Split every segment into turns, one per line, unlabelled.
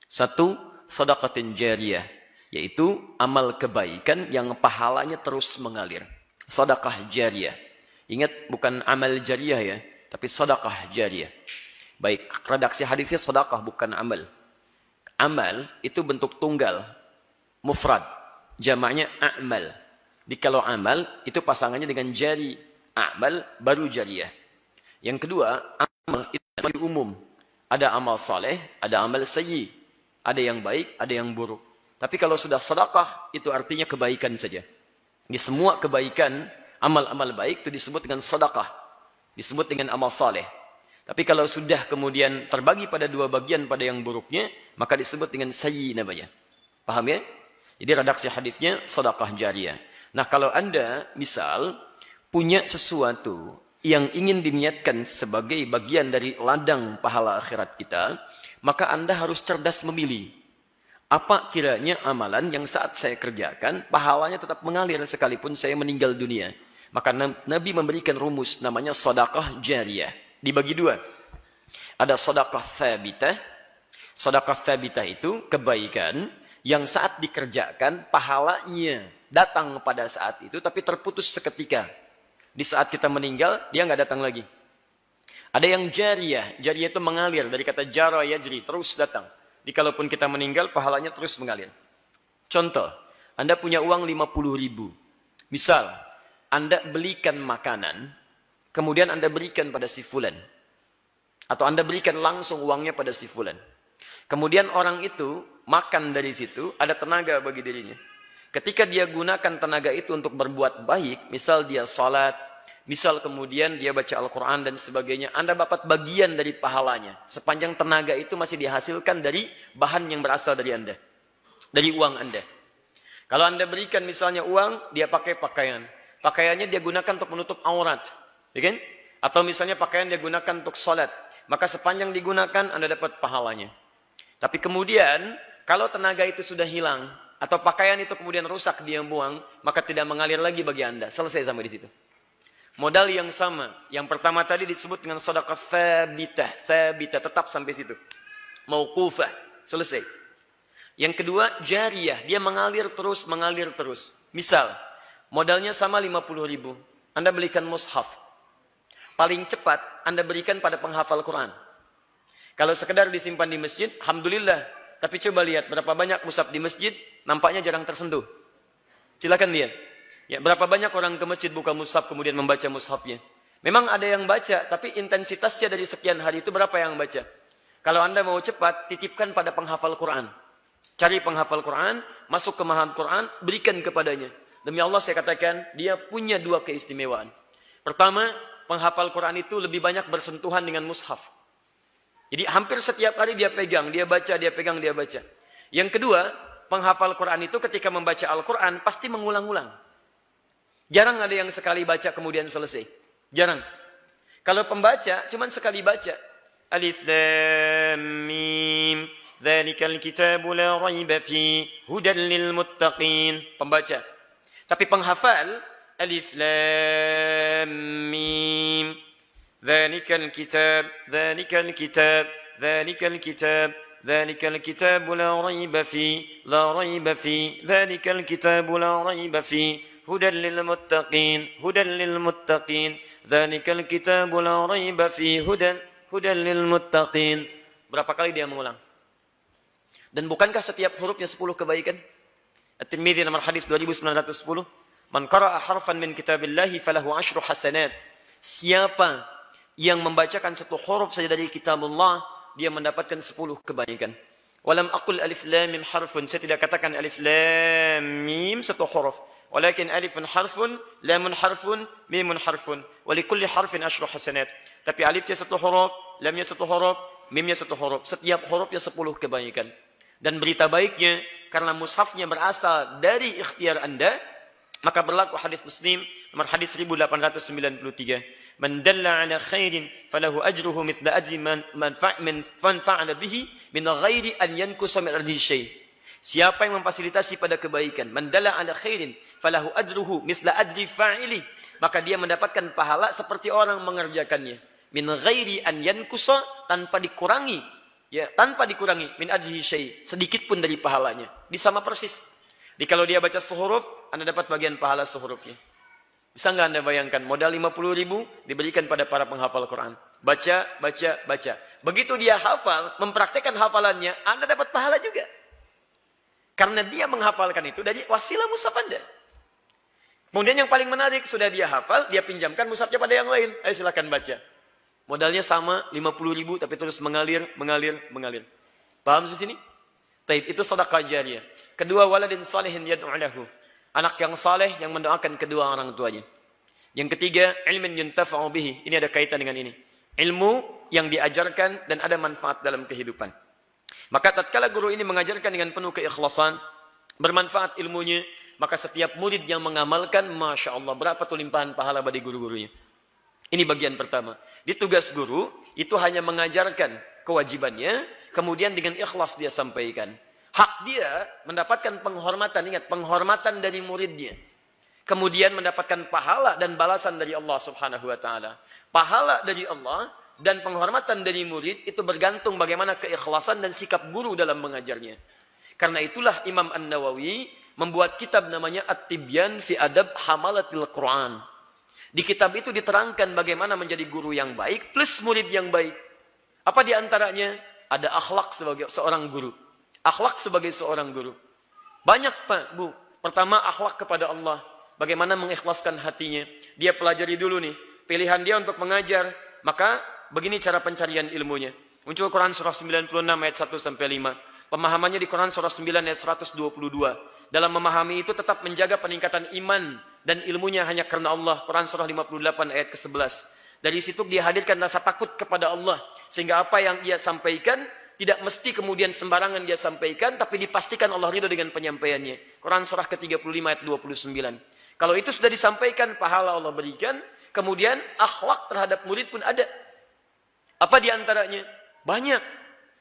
Satu, sedekatin jariyah, yaitu amal kebaikan yang pahalanya terus mengalir. Sedekah jariyah. Ingat, bukan amal jariyah ya, tapi sedekah jariyah. Baik, redaksi hadisnya sedekah bukan amal. Amal itu bentuk tunggal, mufrad, jamaknya a'mal. Jadi kalau amal itu pasangannya dengan jari, a'mal baru jariyah. Yang kedua, amal itu lebih umum. Ada amal saleh, ada amal sayyi. Ada yang baik, ada yang buruk. Tapi kalau sudah sedekah, itu artinya kebaikan saja. Di semua kebaikan, amal-amal baik itu disebut dengan sedekah. Disebut dengan amal saleh. Tapi kalau sudah kemudian terbagi pada dua bagian pada yang buruknya, maka disebut dengan sayyi namanya. Paham ya? Jadi redaksi hadisnya sedekah jariyah. Nah, kalau Anda misal punya sesuatu yang ingin diniatkan sebagai bagian dari ladang pahala akhirat kita, maka Anda harus cerdas memilih. Apa kiranya amalan yang saat saya kerjakan, pahalanya tetap mengalir sekalipun saya meninggal dunia. Maka Nabi memberikan rumus namanya sedekah jariyah. Dibagi dua. Ada sedekah tsabitah. Sedekah tsabitah itu kebaikan yang saat dikerjakan pahalanya datang pada saat itu tapi terputus seketika. Di saat kita meninggal dia nggak datang lagi. Ada yang jariyah. Jariyah itu mengalir dari kata jara yajri, terus datang. Jadi kalaupun kita meninggal pahalanya terus mengalir. Contoh, Anda punya uang 50.000. Misal, Anda belikan makanan, kemudian Anda berikan pada si fulan. Atau Anda berikan langsung uangnya pada si fulan. Kemudian orang itu makan dari situ, ada tenaga bagi dirinya. Ketika dia gunakan tenaga itu untuk berbuat baik, misal dia salat, misal kemudian dia baca Al-Quran dan sebagainya, Anda dapat bagian dari pahalanya. Sepanjang tenaga itu masih dihasilkan dari bahan yang berasal dari Anda. Dari uang Anda. Kalau Anda berikan misalnya uang, dia pakai pakaian. Pakaiannya dia gunakan untuk menutup aurat. Ya kan? Atau misalnya pakaian dia gunakan untuk sholat. Maka sepanjang digunakan, Anda dapat pahalanya. Tapi kemudian, kalau tenaga itu sudah hilang, atau pakaian itu kemudian rusak, dia buang, maka tidak mengalir lagi bagi Anda. Selesai sampai di situ. Modal yang sama. Yang pertama tadi disebut dengan sedekah tsabitah. Tsabitah, tetap sampai situ. Mauqufah. Selesai. Yang kedua, jariyah. Dia mengalir terus, mengalir terus. Misal, modalnya sama 50.000. Anda belikan mushaf. Paling cepat Anda berikan pada penghafal Quran. Kalau sekedar disimpan di masjid, alhamdulillah. Tapi coba lihat berapa banyak mushaf di masjid, nampaknya jarang tersentuh. Silakan lihat. Ya, berapa banyak orang ke masjid buka mushaf kemudian membaca mushafnya. Memang ada yang baca, tapi intensitasnya dari sekian hari itu berapa yang baca. Kalau Anda mau cepat, titipkan pada penghafal Quran. Cari penghafal Quran, masuk ke mahad Quran, berikan kepadanya. Demi Allah saya katakan, dia punya dua keistimewaan. Pertama, penghafal Quran itu lebih banyak bersentuhan dengan mushaf. Jadi hampir setiap hari dia pegang, dia baca, dia pegang, dia baca. Yang kedua, penghafal Quran itu ketika membaca Al-Quran pasti mengulang-ulang. Jarang ada yang sekali baca kemudian selesai. Jarang. Kalau pembaca cuma sekali baca. Alif Lam Mim. Dzalikal kitabu la raiba fi hudan lil muttaqin. Pembaca. Tapi penghafal Alif Lam Mim. Dzalikal kitab, dzalikal kitab, dzalikal kitab, dzalikal kitabu la raiba fi, la raiba fi, dzalikal kitabu la raiba fi. Hudan lil muttaqin, hudan lil muttaqin, dzalikal kitabu la raiba fi, hudan lil muttaqin. Berapa kali dia mengulang? Dan bukankah setiap hurufnya 10 kebaikan? At-Tirmidzi nomor hadis 2910. Man qara'a harfan min kitabillahi falahu 10 hasanat. Siapa yang membacakan satu huruf saja dari kitabullah, dia mendapatkan 10 kebaikan. Walam aqul alif lam mim harfun. Saya tidak katakan alif lam mim satu huruf. Walakin alifun harfun, lamun harfun, mimun harfun. Walikulli harfin 10 hasanat. Tapi alifnya satu huruf, lamnya satu huruf, mimnya satu huruf. Setiap hurufnya 10 kebaikan. Dan berita baiknya, karena mushafnya berasal dari ikhtiar Anda, maka berlaku hadis Muslim nomor hadis 1893. Man dalla ala khairin falahu ajruhu mithla ajri man fa'ala bihi min ghairi an yankusa min ardi syai'. Siapa yang memfasilitasi pada kebaikan, man dalla ala khairin falahu ajruhu mithla ajri fa'ili, maka dia mendapatkan pahala seperti orang mengerjakannya. Min ghairi an yankusa, tanpa dikurangi Ya, tanpa dikurangi min ajrihi syai, sedikit pun dari pahalanya. Sama persis. Jadi kalau dia baca sehuruf, Anda dapat bagian pahala sehurufnya. Bisa nggak Anda bayangkan, modal 50.000 diberikan pada para penghafal Quran. Baca, baca, baca. Begitu dia hafal, mempraktekkan hafalannya, Anda dapat pahala juga. Karena dia menghafalkan itu dari wasilah mushaf Anda. Kemudian yang paling menarik, sudah dia hafal, dia pinjamkan mushafnya pada yang lain. Ayo silakan baca. Modalnya sama, 50.000, tapi terus mengalir, mengalir, mengalir. Paham di sini? Taib, itu sedekah jariyah. Kedua, waladin salihin yad'u lahu. Anak yang saleh yang mendoakan kedua orang tuanya. Yang ketiga, ilmin yuntafa'u bihi. Ini ada kaitan dengan ini. Ilmu yang diajarkan dan ada manfaat dalam kehidupan. Maka tatkala guru ini mengajarkan dengan penuh keikhlasan, bermanfaat ilmunya, maka setiap murid yang mengamalkan, Masya Allah, berapa tuh limpahan pahala bagi guru-gurunya. Ini bagian pertama. Di tugas guru, itu hanya mengajarkan kewajibannya, kemudian dengan ikhlas dia sampaikan. Hak dia mendapatkan penghormatan, ingat, penghormatan dari muridnya. Kemudian mendapatkan pahala dan balasan dari Allah subhanahu wa ta'ala. Pahala dari Allah dan penghormatan dari murid itu bergantung bagaimana keikhlasan dan sikap guru dalam mengajarnya. Karena itulah Imam An-Nawawi membuat kitab namanya At-Tibyan fi Adab Hamalatil Quran. Di kitab itu diterangkan bagaimana menjadi guru yang baik plus murid yang baik. Apa di antaranya? Ada akhlak sebagai seorang guru. Akhlak sebagai seorang guru. Banyak Pak, Bu. Pertama, akhlak kepada Allah. Bagaimana mengikhlaskan hatinya. Dia pelajari dulu nih. Pilihan dia untuk mengajar. Maka begini cara pencarian ilmunya. Muncul Quran surah 96 ayat 1-5. Pemahamannya di Quran surah 9 ayat 122. Dalam memahami itu tetap menjaga peningkatan iman dan ilmunya hanya karena Allah. Quran surah 58 ayat ke-11. Dari situ dia hadirkan rasa takut kepada Allah. Sehingga apa yang ia sampaikan tidak mesti kemudian sembarangan dia sampaikan, tapi dipastikan Allah ridho dengan penyampaiannya. Quran surah ke-35 ayat 29. Kalau itu sudah disampaikan, pahala Allah berikan. Kemudian akhlak terhadap murid pun ada. Apa di antaranya? Banyak.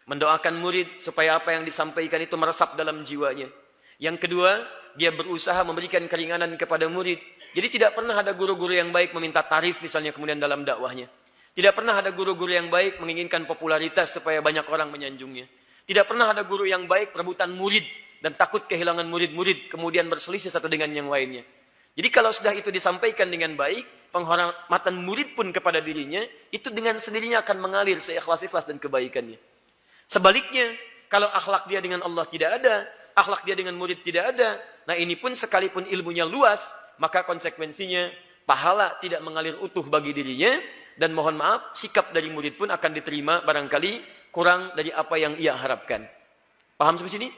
Mendoakan murid supaya apa yang disampaikan itu meresap dalam jiwanya. Yang kedua, dia berusaha memberikan keringanan kepada murid. Jadi tidak pernah ada guru-guru yang baik meminta tarif misalnya kemudian dalam dakwahnya. Tidak pernah ada guru-guru yang baik menginginkan popularitas supaya banyak orang menyanjungnya. Tidak pernah ada guru yang baik perebutan murid dan takut kehilangan murid-murid kemudian berselisih satu dengan yang lainnya. Jadi kalau sudah itu disampaikan dengan baik, penghormatan murid pun kepada dirinya, itu dengan sendirinya akan mengalir seikhlas-ikhlas dan kebaikannya. Sebaliknya, kalau akhlak dia dengan Allah tidak ada, akhlak dia dengan murid tidak ada, nah ini pun sekalipun ilmunya luas, maka konsekuensinya pahala tidak mengalir utuh bagi dirinya, dan mohon maaf, sikap dari murid pun akan diterima barangkali kurang dari apa yang ia harapkan. Paham sampai sini?